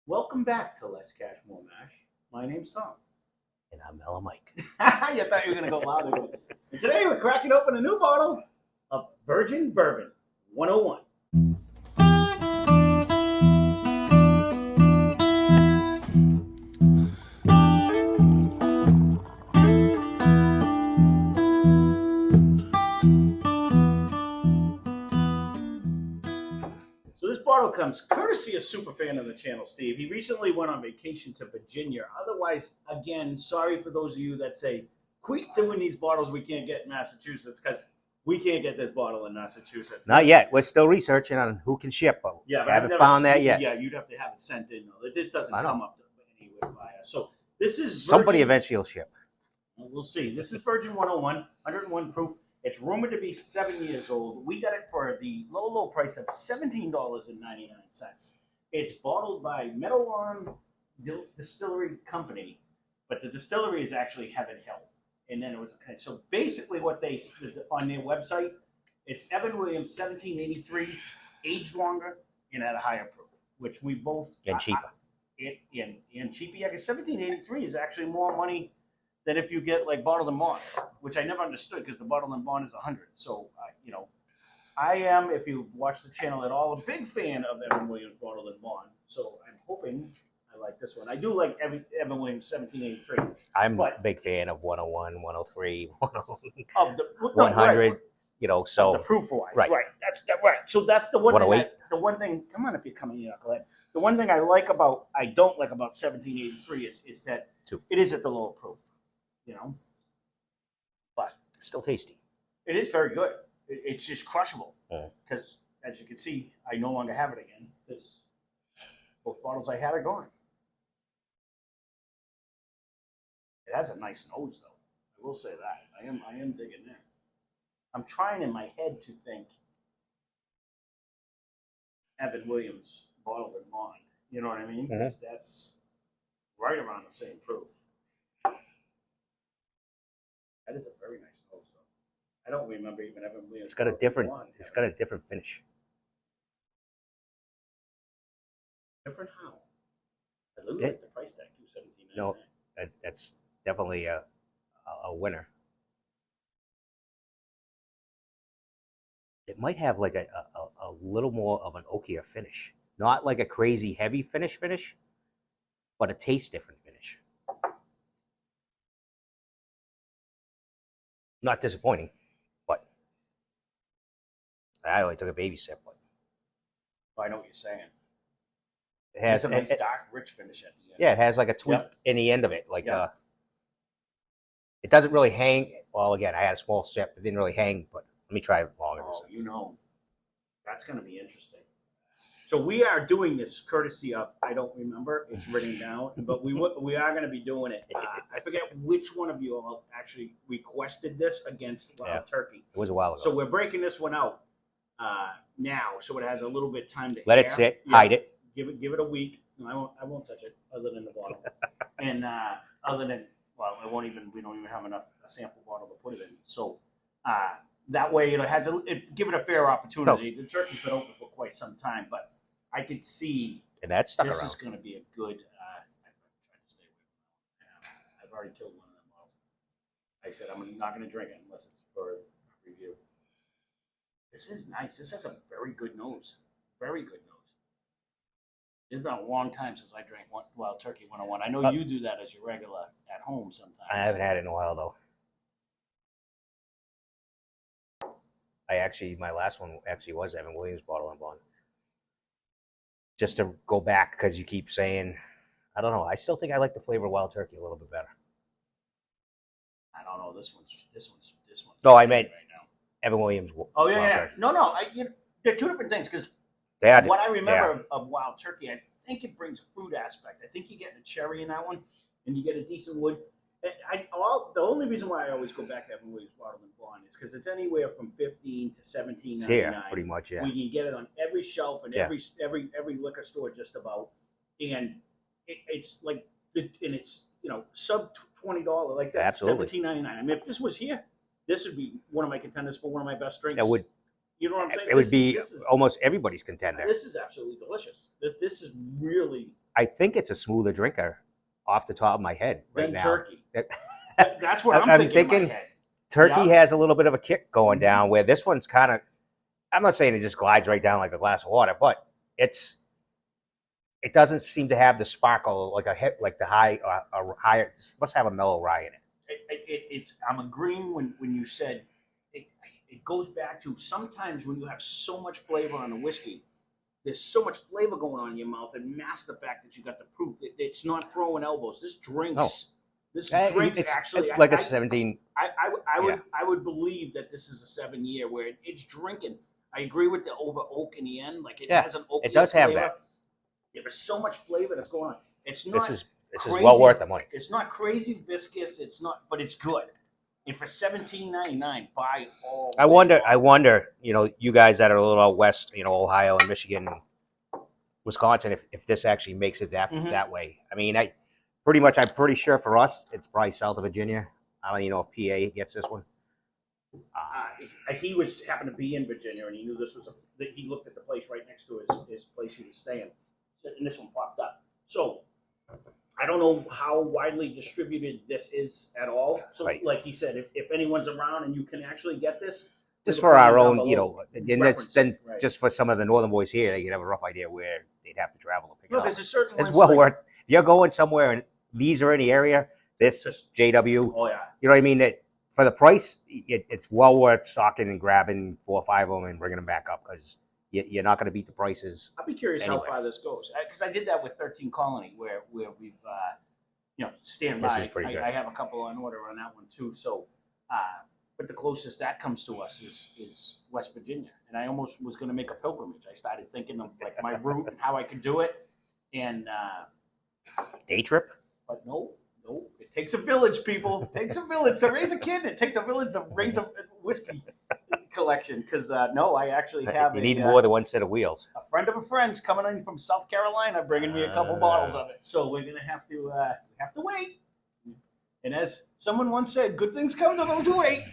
Welcome back to Less Cash, More Mash. My name's Tom. And I'm Mellow Mike. You thought you were going to go louder. And today we're cracking open a new bottle of Virgin Bourbon 101. So this bottle comes courtesy of superfan of the channel, Steve. He recently went on vacation to Virginia. Otherwise, again, sorry for those of you that say, quit doing these bottles we can't get in Massachusetts, because we can't get this bottle in Massachusetts. Not yet. We're still researching on who can ship, but Yeah, I haven't found that yet. Yeah, you'd have to have it sent in. Though. This doesn't come up to anywhere by us. So this is somebody eventually will ship. We'll see. This is Virgin 101, 101 proof. It's rumored to be 7 years old. We got it for the low price of $17.99. It's bottled by Meadowlawn Distillery Company, but the distillery is actually Heaven Hill. And then it was so basically what they on their website, it's Evan Williams 1783, aged longer and at a higher proof, which we both and cheaper. And cheaper. Yeah, because 1783 is actually more money than if you get like bottled and bond, which I never understood because the bottled and bond is 100. So I am, if you watch the channel at all, a big fan of Evan Williams bottled and bond. So I'm hoping I like this one. I do like Evan Williams 1783. I'm a big fan of 101, 103, 100. 100. So the proof wise, right. That's right. So that's the one. 108. The one thing. Come on, if you're coming in, Knucklehead. The one thing I don't like about 1783 is that it is at the lower proof. But it's still tasty. It is very good. It's just crushable because, as you can see, I no longer have it again because both bottles I had are gone. It has a nice nose, though. I will say that. I am digging that. I'm trying in my head to think Evan Williams bottled and bond. You know what I mean? Because that's right around the same proof. That is a very nice nose, though. I don't remember even Evan Williams. It's got a different. It's got a different finish. Different how? I literally like the price tag, $217.99. No, that's definitely a winner. It might have like a little more of an oakier finish, not like a crazy heavy finish, but a taste different finish. Not disappointing, but I only took a baby sip. But I know what you're saying. It has a nice dark, rich finish at the end. Yeah, it has like a tweak in the end of it. Like it doesn't really hang. Well, again, I had a small sip. It didn't really hang, but let me try it longer. Oh, that's going to be interesting. So we are doing this courtesy of, I don't remember, it's written down, but we are going to be doing it. I forget which one of you all actually requested this against Wild Turkey. It was a while ago. So we're breaking this one out now, so it has a little bit of time to let it sit, hide it. Give it a week. No, I won't touch it other than the bottle. And other than, we don't even have enough a sample bottle to put it in. So that way give it a fair opportunity. The turkey's been open for quite some time, but I could see and that's stuck this around. Is going to be a good. I'm trying to stay away from that. I've already killed one of them bottles. I said I'm not going to drink it unless it's for review. This is nice. This has a very good nose. Very good nose. It's been a long time since I drank Wild Turkey 101. I know you do that as your regular at home sometimes. I haven't had it in a while though. My last one actually was Evan Williams bottle and bond. Just to go back because you keep saying, I don't know. I still think I like the flavor of Wild Turkey a little bit better. I don't know. This one's. No, I meant right now. Evan Williams. Oh yeah. Turkey. No. They're two different things because what I remember of Wild Turkey, I think it brings a fruit aspect. I think you get a cherry in that one, and you get a decent wood. The only reason why I always go back to Evan Williams bottle and bond is because it's anywhere from $15 to $17.99. It's here, pretty much, yeah. We can get it on every shelf and every liquor store just about, and it's like, and it's sub $20 like that. Absolutely. $17.99. I mean, if this was here, this would be one of my contenders for one of my best drinks. It would. You know what I'm saying? It would be almost everybody's contender. This is absolutely delicious. This is really. I think it's a smoother drinker off the top of my head right Then now. turkey. That's what I'm thinking in my head. Turkey Yeah. has a little bit of a kick going Mhm. down, where this one's kind of, I'm not saying it just glides right down like a glass of water, but it doesn't seem to have the sparkle like a hit, like the high, a higher. It must have a mellow rye in it. I'm agreeing when you said it goes back to sometimes when you have so much flavor on a whiskey, there's so much flavor going on in your mouth and masks the fact that you got the proof. It's not throwing elbows. This drinks. No. This drinks It's actually like a 17. I would believe that this is a 7 year where it's drinking. I agree with the over oak in the end. Like it has an oak. It does have flavor. that. There's so much flavor that's going on. It's not. This is crazy, well worth the money. It's not crazy viscous. It's not, but it's good. And for $17.99, buy all. I wonder. You know, you guys that are a little out west, you know, Ohio and Michigan, and Wisconsin, if this actually makes it that way. I mean, I'm pretty sure for us, it's probably south of Virginia. I don't even know if PA gets this one. He happened to be in Virginia, and he knew this was he looked at the place right next to his place he was staying, and this one popped up. So I don't know how widely distributed this is at all. So, right. Like he said, if anyone's around and you can actually get this, just for our own, you know, and right. Just for some of the northern boys here, they can have a rough idea where they'd have to travel to pick it up. Because it's well worth. If you're going somewhere and these are in the area, this JW. Oh yeah. You know what I mean? That for the price, it's well worth stocking and grabbing 4 or 5 of them and bringing them back up because you're not going to beat the prices. I'll be curious how far this goes because I did that with 13 Colony where we've stand by. This is pretty good. I have a couple on order on that one too. So, but the closest that comes to us is West Virginia, and I almost was going to make a pilgrimage. I started thinking of like my route and how I could do it, and day trip. But no, it takes a village, people. It takes a village to raise a kid. It takes a village to raise a whiskey collection. Because I actually have. You need more than one set of wheels. A friend of a friend's coming in from South Carolina, bringing me a couple bottles of it. So we're gonna have to wait. And as someone once said, "Good things come to those who wait."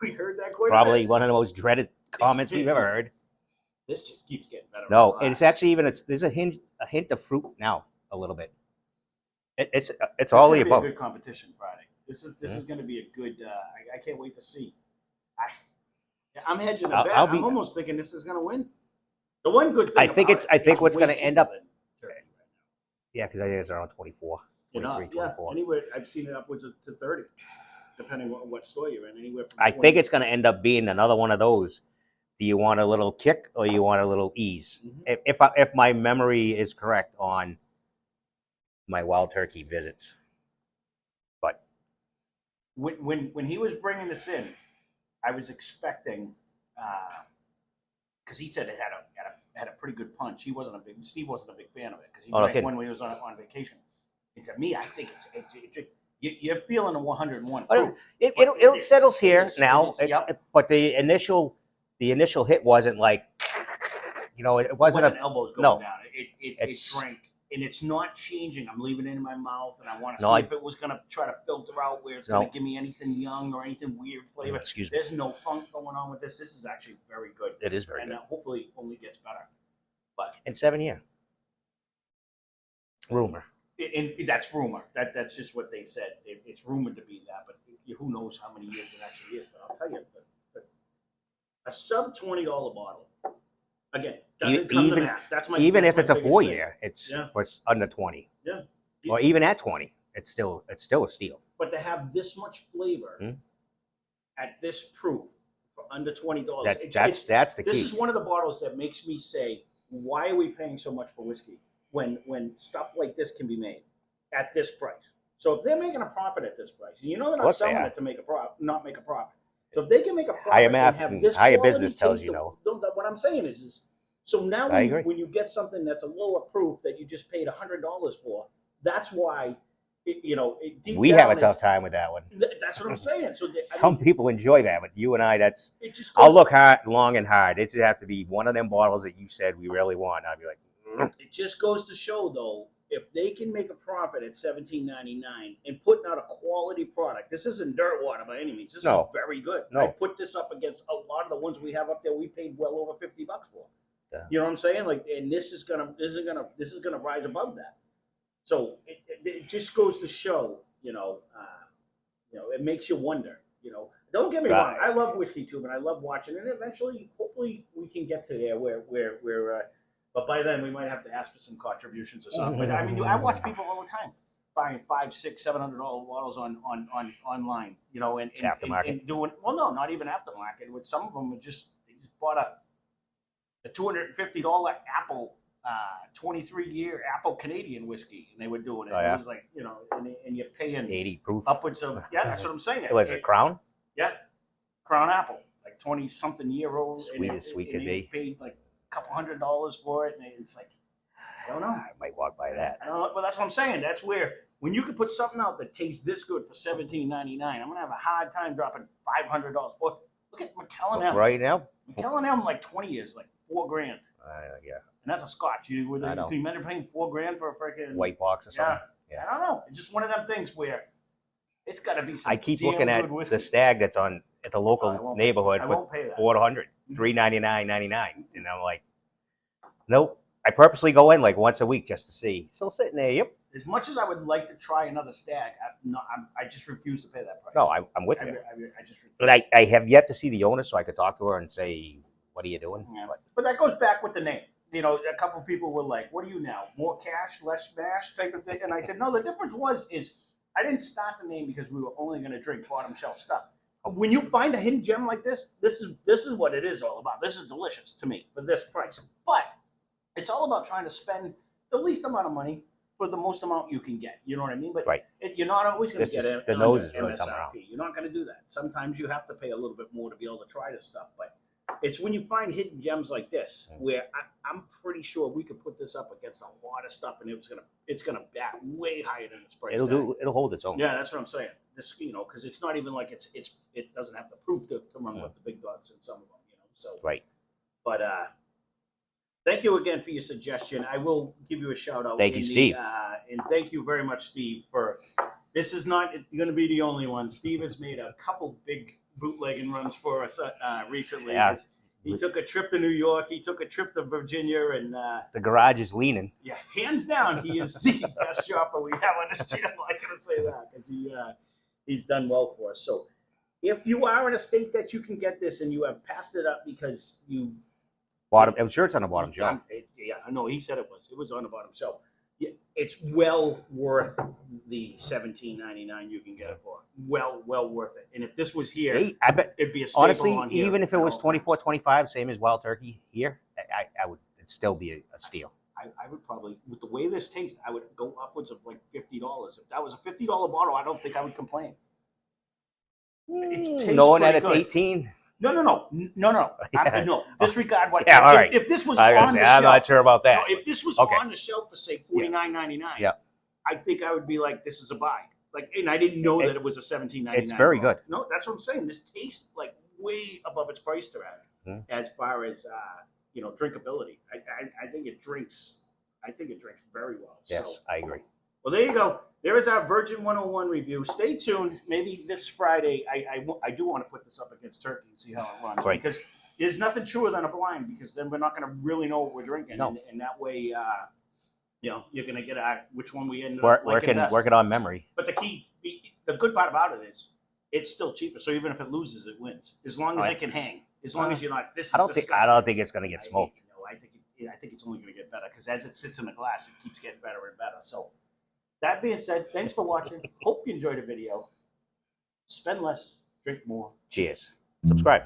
We heard that quite probably a bit. One of the most dreaded comments we've ever heard. This just keeps getting better. No, it's actually there's a hint of fruit now, a little bit. It's all the above. A good competition Friday. This is going to be a good. I can't wait to see. I'm hedging a bet. I'm almost thinking this is going to win. The one good thing I think what's going to end up. Yeah, because I think it's around 24. 23, 24. Anywhere I've seen it upwards to 30, depending on what store you're in. Anywhere from. I think it's going to end up being another one of those. Do you want a little kick or you want a little ease? Mm-hmm. If my memory is correct on my Wild Turkey visits, but when he was bringing this in, I was expecting because he said it had a pretty good punch. Steve wasn't a big fan of it because he drank one when he was on vacation. And to me, I think you're feeling a 101. It settles here now. But the initial hit wasn't like, it wasn't elbows going down. It drank, and it's not changing. I'm leaving it in my mouth, and I want to see if it was going to try to filter out where it's going to give me anything young or anything weird flavor. Excuse me. There's no funk going on with this. This is actually very good. It is very good. And hopefully only gets better. But in 7 years. Rumor. And that's rumor. That's just what they said. It's rumored to be that, but who knows how many years it actually is. But I'll tell you, a sub $20 bottle, again, doesn't come to mass. That's my even if it's a 4 year, it's under 20. Yeah. Or even at 20, it's still a steal. But to have this much flavor at this proof for under $20, that's the key. This is one of the bottles that makes me say, why are we paying so much for whiskey when stuff like this can be made at this price? So if they're making a profit at this price, and they're not selling it to not make a profit. So if they can make a profit, higher math and higher business tells you no. What I'm saying is so now when you get something that's a lower proof that you just paid $100 for, that's why we have a tough time with that one. That's what I'm saying. So some people enjoy that, but you and I, I'll look long and hard. It should have to be one of them bottles that you said we really want. I'd be like, It just goes to show, though, if they can make a profit at $17.99 and putting out a quality product, this isn't dirt water by any means. This is very good. No. I put this up against a lot of the ones we have up there. We paid well over $50 for. Yeah. You know what I'm saying? Like, and this is gonna rise above that. So it just goes to show, it makes you wonder. Don't get me wrong. I love whiskey too, and I love watching. And eventually, hopefully, we can get to there where but by then we might have to ask for some contributions or something. But I mean, I watch people all the time buying $500, $600, $700 bottles on online. And Aftermarket. and doing no, not even aftermarket. With some of them, they just bought a $250 Apple 23-year Apple Canadian whiskey, and they were doing it. Oh, yeah. It was like, and you're paying 80 proof. upwards of, that's what I'm saying. It was a Crown? Yeah, Crown Apple, like 20-something year old. Sweet as sweet could be. Paid like a couple $100 for it, and it's like, I don't know. I might walk by that. I don't know, but that's what I'm saying. That's where, when you can put something out that tastes this good for $17.99, I'm gonna have a hard time dropping $500. Boy, look at McKellen M. Right now? McKellen M, like 20 years, like $4,000. Yeah. And that's a Scotch. You can you imagine paying $4,000 for a freaking white box or something? Yeah. I don't know. It's just one of them things where it's got to be some I keep looking at the stag that's at the local neighborhood for $400, $399.99, and I'm like, nope. I purposely go in like once a week just to see. Still sitting there. Yep. As much as I would like to try another stag, I just refuse to pay that price. No, I'm with you. I just refuse. But I have yet to see the owner, so I could talk to her and say, what are you doing? Yeah. But that goes back with the name. A couple of people were like, what are you now? More cash, less smash type of thing? And I said, no, the difference is I didn't start the name because we were only going to drink bottom shelf stuff. When you find a hidden gem like this is what it is all about. This is delicious to me for this price. But it's all about trying to spend the least amount of money for the most amount you can get. You know what I mean? But right. You're not always going to get it. The nose is really coming around. You're not going to do that. Sometimes you have to pay a little bit more to be able to try this stuff. But it's when you find hidden gems like this, where I'm pretty sure we could put this up against a lot of stuff, and it's gonna bat way higher than its price. It'll hold its own. Yeah, that's what I'm saying. This, because it's not even like it doesn't have the proof to run with the big dogs in some of them, So right. But thank you again for your suggestion. I will give you a shout out. Thank you, Steve. And thank you very much, Steve, for this is not going to be the only one. Steve has made a couple big bootlegging runs for us recently. Yeah. He took a trip to New York. He took a trip to Virginia, and the garage is leaning. Yeah, hands down, he is the best shopper we have on this channel. I gotta say that because he's done well for us. So, if you are in a state that you can get this and you have passed it up because you bottom, I'm sure it's on the bottom shelf. Yeah, I know he said it was. It was on the bottom shelf. Yeah, it's well worth the $17.99 you can get it for. Well worth it. And if this was here, I bet it'd be a staple honestly, on here even if it was $24.25, same as Wild Turkey here, I would still be a steal. I would probably, with the way this tastes, I would go upwards of like $50. If that was a $50 bottle, I don't think I would complain. Knowing that it's 18. No. No. Disregard what. Yeah, all right. If this was on the shelf, I'm not sure about that. No, if this was on the shelf for say $49.99, I think I would be like, this is a buy. Like, and I didn't know that it was a $17.99. It's very good. No, that's what I'm saying. This tastes like way above its price tag as far as drinkability. I think it drinks. I think it drinks very well. Yes, I agree. Well, there you go. There is our Virgin 101 review. Stay tuned. Maybe this Friday, I do want to put this up against Turkey and see how it runs. Right. Because there's nothing truer than a blind, because then we're not going to really know what we're drinking. No. And that way, you're going to get which one we end up liking best. Working on memory. But the good part about it is it's still cheaper. So even if it loses, it wins. As long as it can hang. As long as you're not, this is disgusting. I don't think it's going to get smoked. I think it's only going to get better, because as it sits in the glass, it keeps getting better and better. So that being said, thanks for watching. Hope you enjoyed the video. Spend less, drink more. Cheers. Subscribe.